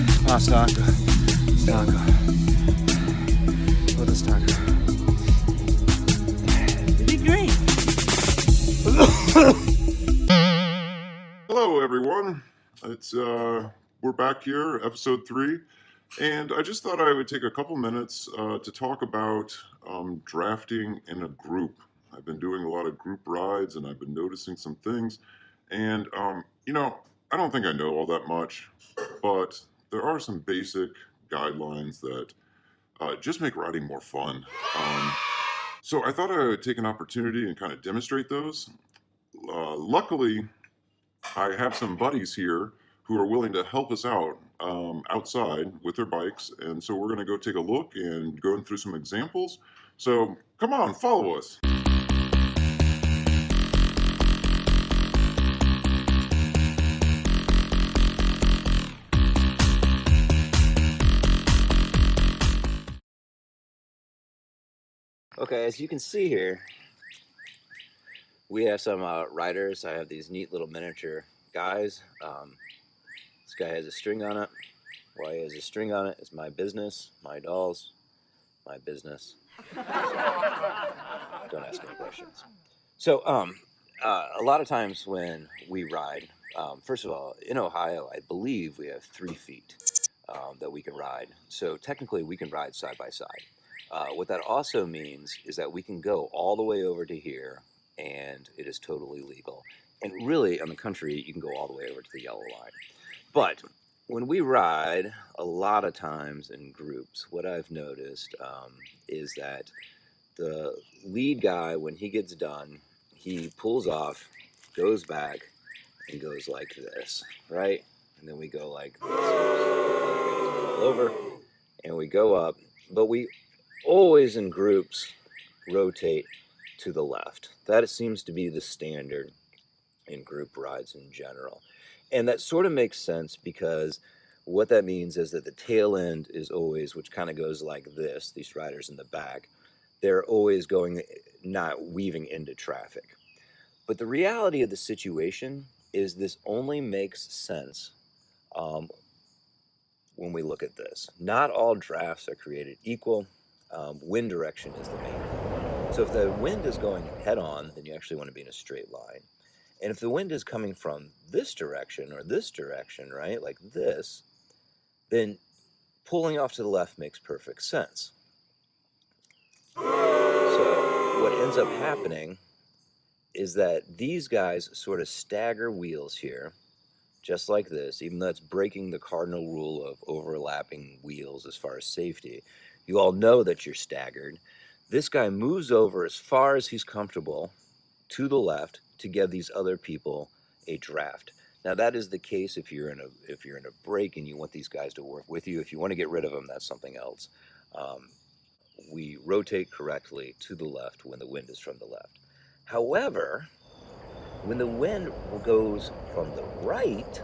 Stanko. Oh, the Stanko. You did great. Hello, everyone. We're back here, episode 3, and I just thought I would take a couple minutes to talk about drafting in a group. I've been doing a lot of group rides, and I've been noticing some things, and I don't think I know all that much, but there are some basic guidelines that just make riding more fun. So I thought I would take an opportunity and kind of demonstrate those. Luckily, I have some buddies here who are willing to help us out outside with their bikes, and so we're going to go take a look and go through some examples. So come on, follow us. Okay, as you can see here, we have some riders. I have these neat little miniature guys. This guy has a string on it. Why he has a string on it is my business, my dolls, my business. Don't ask any questions. So, a lot of times when we ride, first of all, in Ohio, I believe we have 3 feet that we can ride. So technically we can ride side by side. What that also means is that we can go all the way over to here, and it is totally legal. And really, on the country, you can go all the way over to the yellow line. But when we ride, a lot of times in groups, what I've noticed is that the lead guy, when he gets done, he pulls off, goes back, and goes like this, right? And then we go like this, all over, and we go up, but we always in groups rotate to the left. That seems to be the standard in group rides in general. And that sort of makes sense because what that means is that the tail end is always, which kind of goes like this, these riders in the back, they're always going, not weaving into traffic. But the reality of the situation is this only makes sense when we look at this. Not all drafts are created equal. Wind direction is the main thing. So if the wind is going head on, then you actually want to be in a straight line. And if the wind is coming from this direction or this direction, right, like this, then pulling off to the left makes perfect sense. So what ends up happening is that these guys sort of stagger wheels here, just like this, even though it's breaking the cardinal rule of overlapping wheels as far as safety. You all know that you're staggered. This guy moves over as far as he's comfortable to the left to give these other people a draft. Now that is the case if you're in a break and you want these guys to work with you. If you want to get rid of them, that's something else. We rotate correctly to the left when the wind is from the left. However, when the wind goes from the right,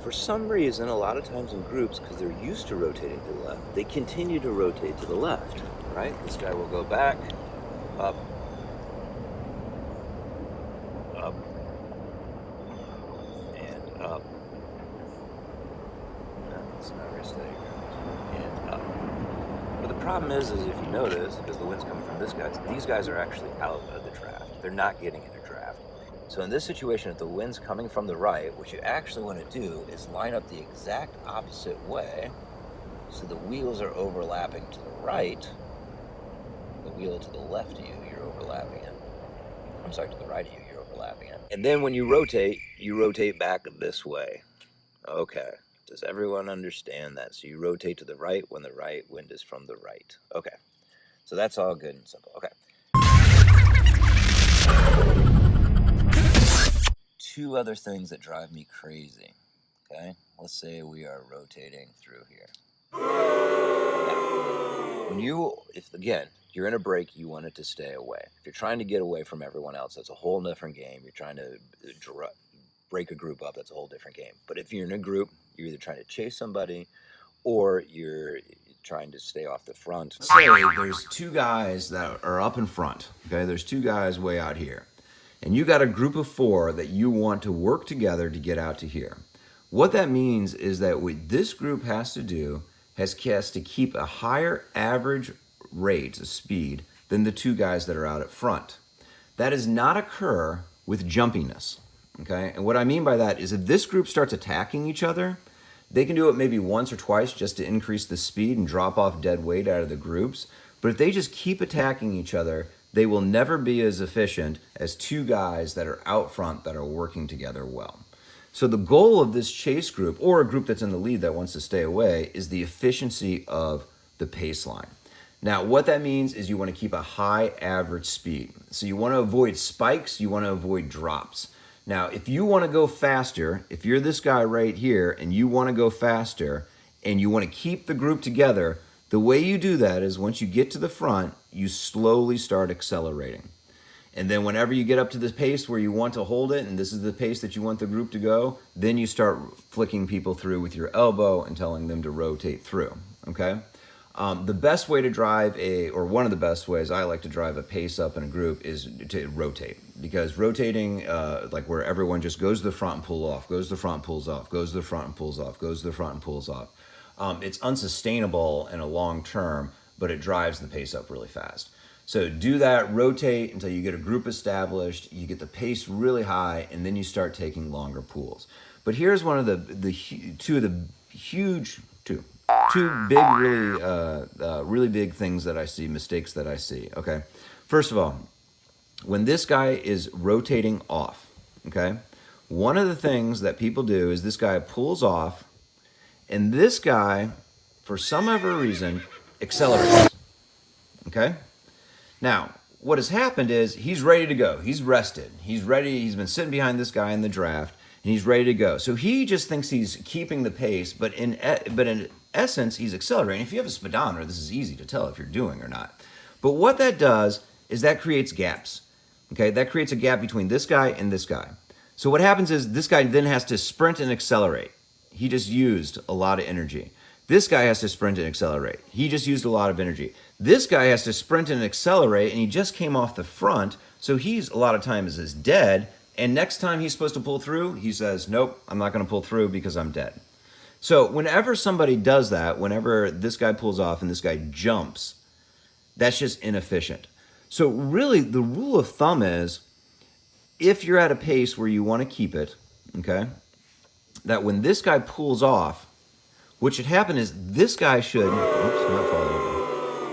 for some reason, a lot of times in groups, because they're used to rotating to the left, they continue to rotate to the left, right? This guy will go back, up, up, and up. No, it's not very steady. And up. But the problem is if you notice, because the wind's coming from these guys are actually out of the draft. They're not getting in a draft. So in this situation, if the wind's coming from the right, what you actually want to do is line up the exact opposite way so the wheels are overlapping to the right. The wheel to the left of you, you're overlapping it. I'm sorry, to the right of you, you're overlapping it. And then when you rotate back this way. Okay, does everyone understand that? So you rotate to the right when the right wind is from the right. Okay, so that's all good and simple. Okay. 2 other things that drive me crazy, okay? Let's say we are rotating through here. Now, if you're in a break, you want it to stay away. If you're trying to get away from everyone else, that's a whole different game. You're trying to break a group up, that's a whole different game. But if you're in a group, you're either trying to chase somebody or you're trying to stay off the front. Say there's 2 guys that are up in front, okay? There's 2 guys way out here. And you got a group of 4 that you want to work together to get out to here. What that means is that what this group has to do has to keep a higher average rate of speed than the two guys that are out at front. That does not occur with jumpiness, okay? And what I mean by that is if this group starts attacking each other, they can do it maybe once or twice just to increase the speed and drop off dead weight out of the groups. But if they just keep attacking each other, they will never be as efficient as two guys that are out front that are working together well. So the goal of this chase group, or a group that's in the lead that wants to stay away, is the efficiency of the pace line. Now, what that means is you want to keep a high average speed. So you want to avoid spikes, you want to avoid drops. Now, if you want to go faster, if you're this guy right here and you want to go faster and you want to keep the group together, the way you do that is once you get to the front, you slowly start accelerating. And then whenever you get up to the pace where you want to hold it, and this is the pace that you want the group to go, then you start flicking people through with your elbow and telling them to rotate through, okay? The best way to drive or one of the best ways I like to drive a pace up in a group is to rotate. Because rotating, like where everyone just goes to the front and pull off, goes to the front, pulls off, goes to the front and pulls off, goes to the front and pulls off. It's unsustainable in a long term, but it drives the pace up really fast. So do that, rotate until you get a group established, you get the pace really high, and then you start taking longer pulls. But here's one of two big, really big things that I see, mistakes that I see, okay? First of all, when this guy is rotating off, okay, one of the things that people do is this guy pulls off, and this guy, for some other reason, accelerates, okay? Now, what has happened is he's ready to go. He's rested. He's ready. He's been sitting behind this guy in the draft, and he's ready to go. So he just thinks he's keeping the pace, but in essence, he's accelerating. If you have a speedometer, this is easy to tell if you're doing or not. But what that does is that creates gaps. Okay, that creates a gap between this guy and this guy. So what happens is this guy then has to sprint and accelerate. He just used a lot of energy. This guy has to sprint and accelerate. He just used a lot of energy. This guy has to sprint and accelerate, and he just came off the front, so he's a lot of times is dead, and next time he's supposed to pull through, he says, nope, I'm not going to pull through because I'm dead. So whenever somebody does that, whenever this guy pulls off and this guy jumps, that's just inefficient. So really, the rule of thumb is, if you're at a pace where you want to keep it, okay, that when this guy pulls off, what should happen is this guy should,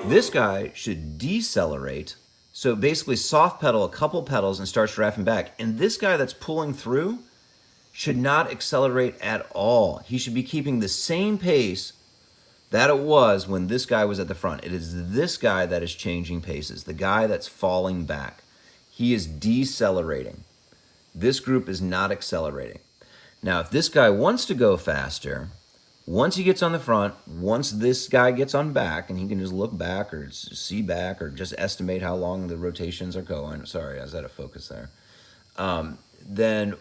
this guy should decelerate. So basically soft pedal a couple pedals and starts drafting back. And this guy that's pulling through should not accelerate at all. He should be keeping the same pace that it was when this guy was at the front. It is this guy that is changing paces, the guy that's falling back. He is decelerating. This group is not accelerating. Now, if this guy wants to go faster, once he gets on the front, once this guy gets on back, and he can just look back or see back or just estimate how long the rotations are going. Sorry, I was out of focus there. Then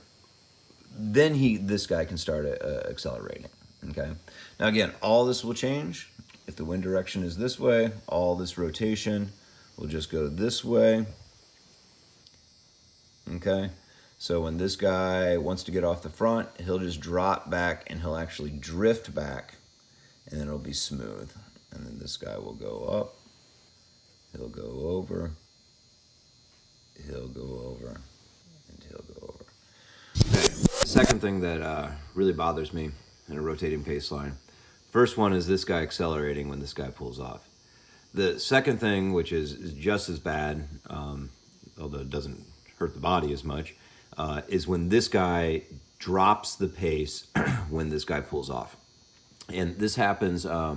this guy can start accelerating. Okay. Now again, all this will change if the wind direction is this way. All this rotation will just go this way. Okay. So when this guy wants to get off the front, he'll just drop back and he'll actually drift back, and then it'll be smooth. And then this guy will go up, he'll go over, he'll go over, and he'll go over. Okay. The second thing that really bothers me in a rotating pace line, first one is this guy accelerating when this guy pulls off. The second thing, which is just as bad, although it doesn't hurt the body as much, is when this guy drops the pace when this guy pulls off. And this happens, I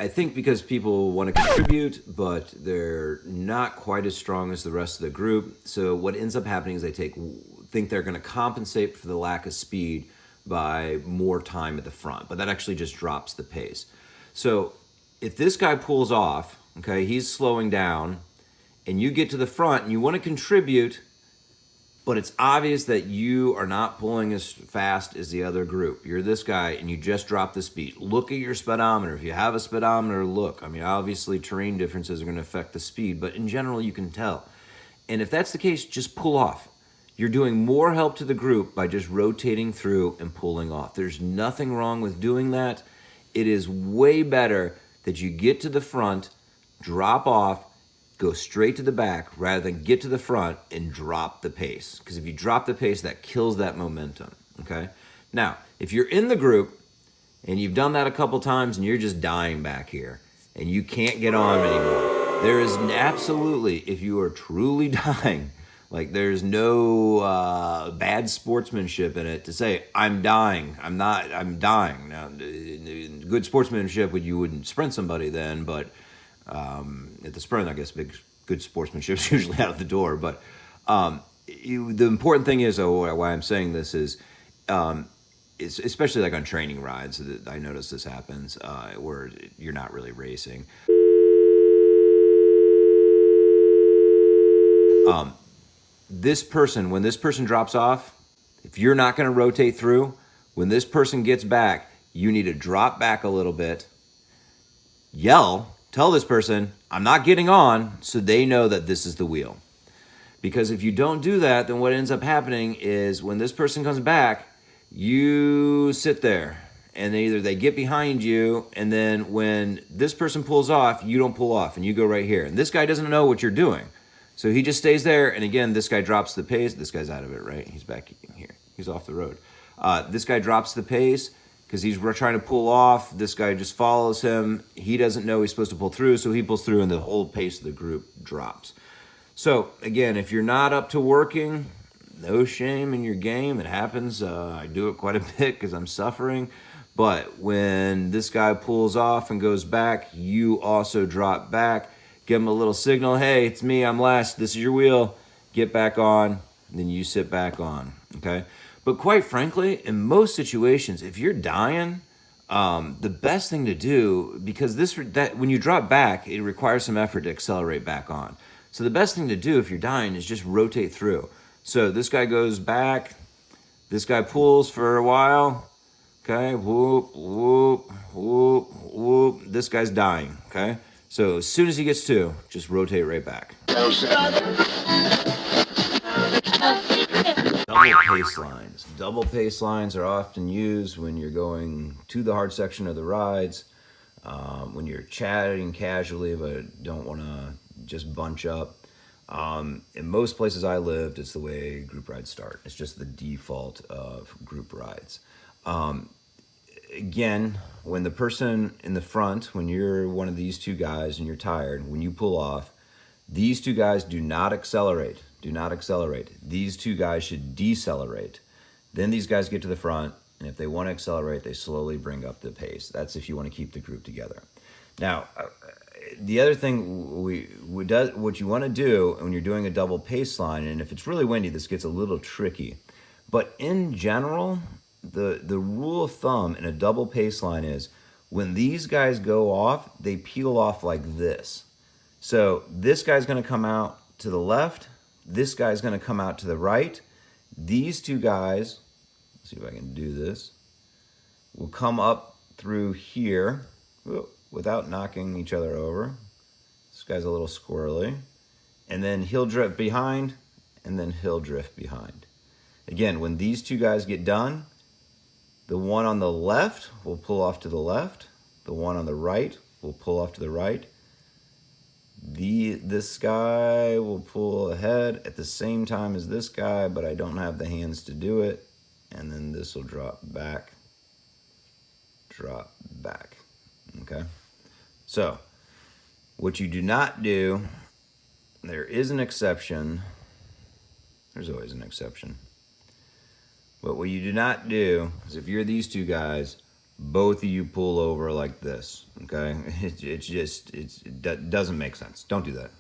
think, because people want to contribute, but they're not quite as strong as the rest of the group. So what ends up happening is they think they're going to compensate for the lack of speed by more time at the front, but that actually just drops the pace. So if this guy pulls off, okay, he's slowing down, and you get to the front and you want to contribute, but it's obvious that you are not pulling as fast as the other group. You're this guy and you just drop the speed. Look at your speedometer. If you have a speedometer, look. I mean, obviously terrain differences are going to affect the speed, but in general you can tell. And if that's the case, just pull off. You're doing more help to the group by just rotating through and pulling off. There's nothing wrong with doing that. It is way better that you get to the front, drop off, go straight to the back rather than get to the front and drop the pace. Because if you drop the pace, that kills that momentum, okay? Now, if you're in the group and you've done that a couple times and you're just dying back here and you can't get on anymore, there is absolutely, if you are truly dying, like there's no bad sportsmanship in it to say, I'm dying. I'm dying. Now, good sportsmanship, you wouldn't sprint somebody then, but at the sprint, I guess good sportsmanship is usually out of the door. But the important thing is, why I'm saying this is especially like on training rides, I notice this happens where you're not really racing. When this person drops off, if you're not going to rotate through, when this person gets back, you need to drop back a little bit, tell this person, I'm not getting on, so they know that this is the wheel. Because if you don't do that, then what ends up happening is when this person comes back, you sit there, and either they get behind you, and then when this person pulls off, you don't pull off, and you go right here. And this guy doesn't know what you're doing. So he just stays there, and again, this guy drops the pace. This guy's out of it, right? He's back here. He's off the road. This guy drops the pace because he's trying to pull off. This guy just follows him. He doesn't know he's supposed to pull through, so he pulls through, and the whole pace of the group drops. So, again, if you're not up to working, no shame in your game. It happens. I do it quite a bit because I'm suffering. But when this guy pulls off and goes back, you also drop back. Give him a little signal, hey, it's me, I'm last, this is your wheel, get back on, and then you sit back on, okay? But quite frankly, in most situations, if you're dying, the best thing to do, because when you drop back, it requires some effort to accelerate back on. So the best thing to do if you're dying is just rotate through. So this guy goes back, this guy pulls for a while, okay, whoop, whoop, whoop, whoop, this guy's dying, okay? So as soon as he gets to, just rotate right back. Double pace lines. Double pace lines are often used when you're going to the hard section of the rides, when you're chatting casually but don't want to just bunch up. In most places I lived, it's the way group rides start. It's just the default of group rides. Again, when the person in the front, when you're one of these two guys and you're tired, when you pull off, these two guys do not accelerate. Do not accelerate. These two guys should decelerate. Then these guys get to the front, and if they want to accelerate, they slowly bring up the pace. That's if you want to keep the group together. Now, the other thing what you want to do when you're doing a double pace line, and if it's really windy, this gets a little tricky. But in general, the rule of thumb in a double pace line is when these guys go off, they peel off like this. So this guy's going to come out to the left. This guy's going to come out to the right. These two guys, let's see if I can do this, will come up through here without knocking each other over. This guy's a little squirrely. And then he'll drift behind, and then he'll drift behind. Again, when these two guys get done, the one on the left will pull off to the left. The one on the right will pull off to the right. This guy will pull ahead at the same time as this guy, but I don't have the hands to do it. And then this will drop back. Okay? So, what you do not do, there is an exception. There's always an exception. But what you do not do is if you're these two guys, both of you pull over like this, okay? It doesn't make sense. Don't do that.